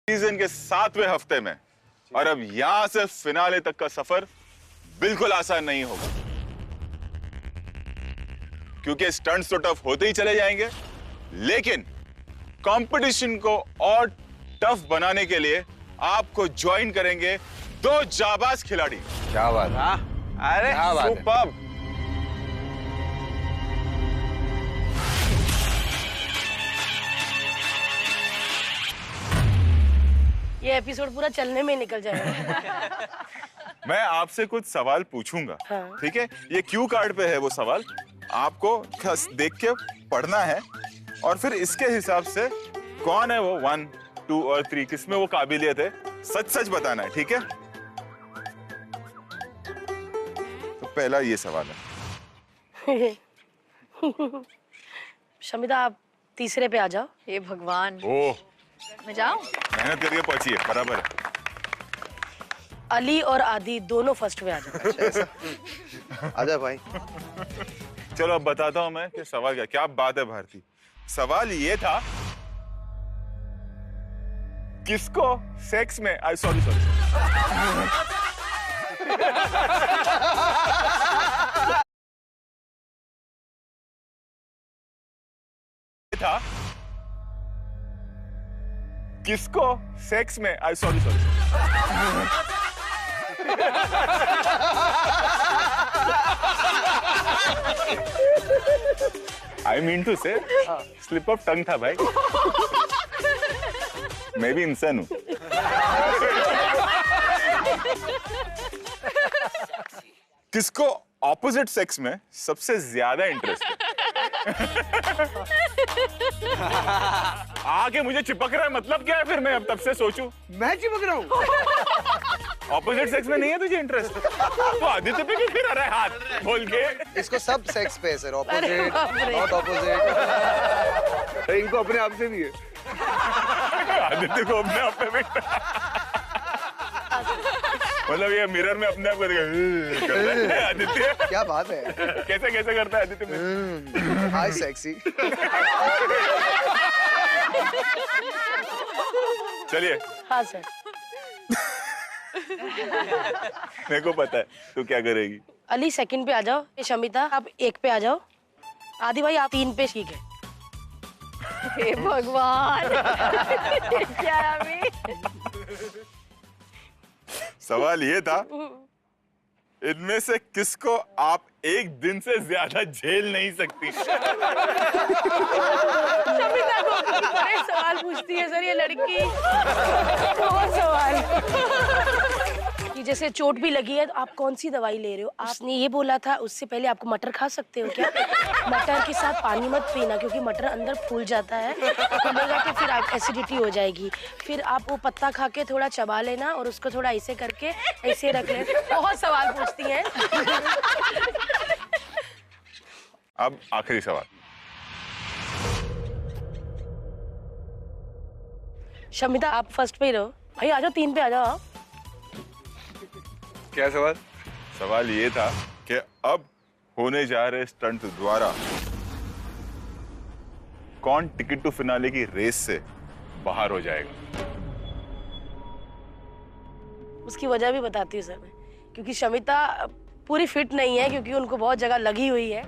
Season के 7वें हफ्ते में, और अब यहां से फिनाले तक का सफर बिल्कुल आसान नहीं होगा, क्योंकि स्टंट्स तो टफ होते ही चले जाएंगे, लेकिन कंपटीशन को और टफ बनाने के लिए आपको ज्वाइन करेंगे 2 जाबाज खिलाड़ी। क्या बात है? अरे सुपर्ब। ये एपिसोड पूरा चलने में निकल जाएगा। मैं आपसे कुछ सवाल पूछूंगा, हाँ। ठीक है? ये क्यू कार्ड पे है वो सवाल, आपको देख के पढ़ना है और फिर इसके हिसाब से कौन है वो 1, 2 और 3, किसमें वो काबिलियत है, सच सच बताना है, ठीक है? तो पहला ये सवाल है। शमिता, आप तीसरे पे आ जाओ। हे भगवान, ओह, मैं जाऊं? मेहनत करके पहुंची है, बराबर है। अली और आदि दोनों फर्स्ट पे आ जाओ। आजा भाई। चलो अब बताता हूं मैं कि सवाल क्या बात है भारती। सवाल ये था, किसको सेक्स में सॉरी था किसको सेक्स में सॉरी आई मीन टू से स्लिप ऑफ टंग था भाई। मैं भी इंसान हूं। किसको ऑपोजिट सेक्स में सबसे ज्यादा इंटरेस्ट है? आके मुझे चिपक रहा है, मतलब क्या है? फिर मैं अब तब से सोचूं। मैं चिपक रहा हूँ। ऑपोजिट सेक्स में नहीं है तुझे इंटरेस्ट? तो आदित्य पे क्यों फिर आ रहा है हाथ बोल के? इसको सब सेक्स पे है सर, अरे ऑपोजिट, बाप रे। Not opposite. इनको अपने आप से भी है। आदित्य को अपने आप पे भी मतलब ये मिरर में अपने आप को देखा आदित्य। क्या बात है? कैसे कैसे करता है आदित्य में? हाय सेक्सी। चलिए, हाँ सर। मेरे को पता है तू क्या करेगी। अली सेकंड पे आ जाओ। शमिता, आप 1 पे आ जाओ। आदि भाई, आप 3 पे, ठीक है? हे भगवान। क्या अभी? सवाल ये था, इनमें से किसको आप एक दिन से ज्यादा झेल नहीं सकती? शमिता को बड़े सवाल पूछती है सर ये लड़की। बहुत सवाल। कि जैसे चोट भी लगी है तो आप कौन सी दवाई ले रहे हो? आपने ये बोला था उससे पहले आपको मटर खा सकते हो क्या? मटर के साथ पानी मत पीना, क्योंकि मटर अंदर फूल जाता है, फूलेगा तो फिर आप एसिडिटी हो जाएगी। फिर आप वो पत्ता खा के थोड़ा चबा लेना और उसको थोड़ा ऐसे करके ऐसे रख लेना। बहुत सवाल पूछती हैं। अब आखिरी सवाल। शमिता, आप फर्स्ट पे ही रहो। भाई आ जाओ, 3 पे आ जाओ। क्या सवाल? सवाल ये था कि अब होने जा रहे स्टंट द्वारा कौन टिकट टू फिनाले की रेस से बाहर हो जाएगा? उसकी वजह भी बताती हूँ सर मैं, क्योंकि शमिता पूरी फिट नहीं है, क्योंकि उनको बहुत जगह लगी हुई है,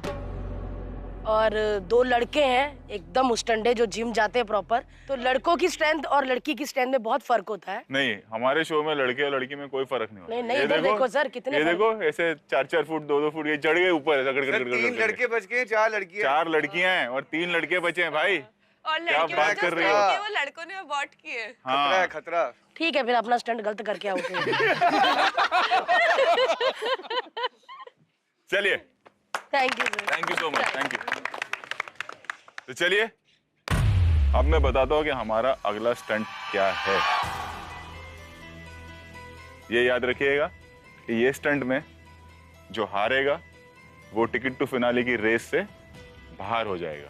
और 2 लड़के हैं एकदम उस्टंडे जो जिम जाते हैं प्रॉपर। तो लड़कों की स्ट्रेंथ और लड़की की स्ट्रेंथ में बहुत फर्क होता है। नहीं, हमारे शो में लड़के और लड़की में कोई फर्क नहीं होता। नहीं, इधर देखो सर, कितने ये फर्क। देखो, ऐसे 4-4 फुट 2-2 फुट ये चढ़ गए ऊपर। 3 लड़के बच गए, 4 लड़कियां। 4 लड़कियां हैं और 3 लड़के बचे हैं भाई। और क्या लड़के बात कर रही हो? वो लड़कों ने अबॉर्ट किए। खतरा है, खतरा। ठीक है, फिर अपना स्टंट गलत करके आओ। चलिए, thank you sir. Thank you so much, thank you. तो चलिए, अब मैं बताता हूँ कि हमारा अगला स्टंट क्या है। ये याद रखिएगा कि ये स्टंट में जो हारेगा वो टिकट टू फिनाले की रेस से बाहर हो जाएगा।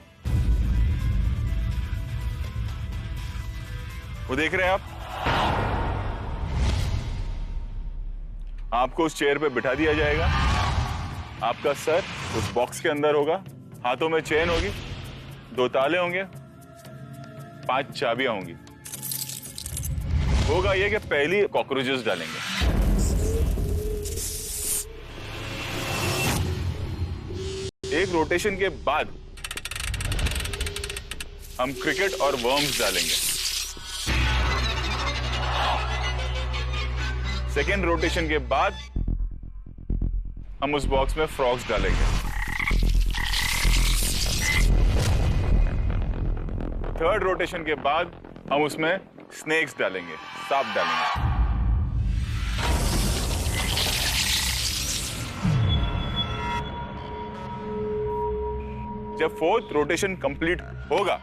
वो देख रहे हैं आप? आपको उस चेयर पे बिठा दिया जाएगा, आपका सर उस बॉक्स के अंदर होगा, हाथों में चेन होगी, 2 ताले होंगे, 5 चाबियां होंगी। होगा ये कि पहली कॉकरोचेस डालेंगे। एक रोटेशन के बाद हम क्रिकेट और वर्म्स डालेंगे। सेकेंड रोटेशन के बाद हम उस बॉक्स में फ्रॉग्स डालेंगे। थर्ड रोटेशन के बाद हम उसमें स्नेक्स डालेंगे, सांप डालेंगे। जब फोर्थ रोटेशन कंप्लीट होगा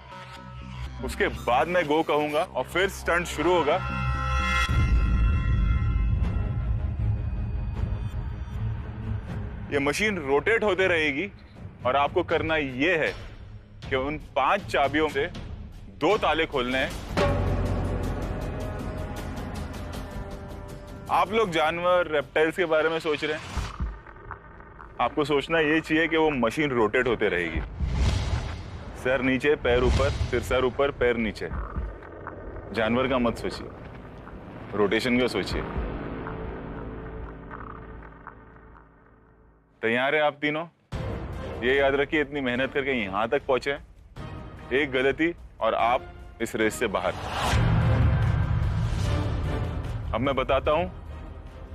उसके बाद मैं गो कहूंगा और फिर स्टंट शुरू होगा। ये मशीन रोटेट होते रहेगी और आपको करना ये है कि उन 5 चाबियों से 2 ताले खोलने हैं। आप लोग जानवर रेप्टाइल्स के बारे में सोच रहे हैं, आपको सोचना ये चाहिए कि वो मशीन रोटेट होते रहेगी। सर नीचे पैर ऊपर, फिर सर ऊपर पैर नीचे। जानवर का मत सोचिए, रोटेशन का सोचिए। तैयार है आप तीनों? ये याद रखिए इतनी मेहनत करके यहां तक पहुंचे, एक गलती और आप इस रेस से बाहर। अब मैं बताता हूं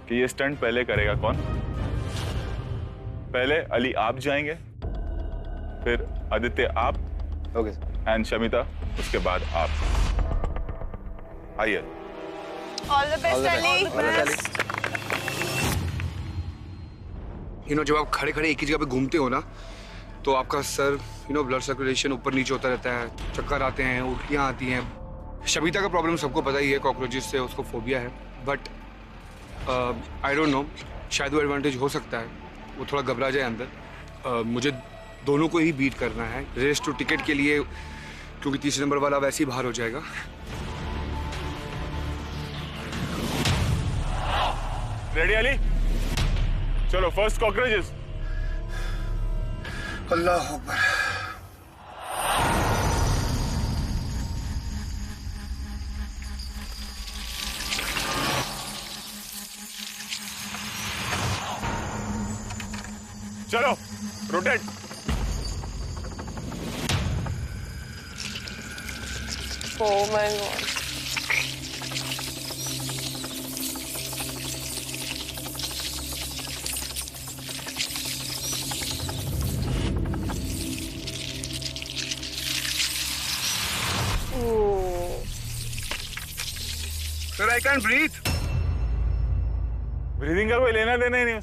कि ये स्टंट पहले करेगा कौन। पहले अली आप जाएंगे, फिर आदित्य आप, ओके सर। एंड शमिता उसके बाद आप। आइए। All the best, Ali. जब आप खड़े खड़े एक ही जगह पे घूमते हो ना, तो आपका सर ब्लड सर्कुलेशन ऊपर नीचे होता रहता है, चक्कर आते हैं, उल्टियाँ आती हैं। शमिता का प्रॉब्लम सबको पता ही है, कॉकरोचेस से उसको फोबिया है। बट आई डोंट नो, शायद वो एडवांटेज हो सकता है, वो थोड़ा घबरा जाए अंदर। मुझे दोनों को ही बीट करना है रेस टू टिकट के लिए, क्योंकि तीसरे नंबर वाला वैसे ही बाहर हो जाएगा। रेडी अली? चलो फर्स्ट कॉकरोचेस। अल्लाह अकबर। चलो rotate. Oh my God. Sir I can breathe. Breathing का कोई लेना देना ही नहीं।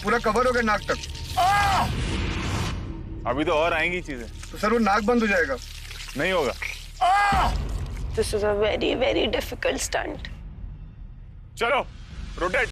पूरा कवर हो गया नाक तक। अभी तो और आएंगी चीजें। तो सर वो नाक बंद हो जाएगा। नहीं होगा। This is a very, very difficult stunt. चलो रोटेट।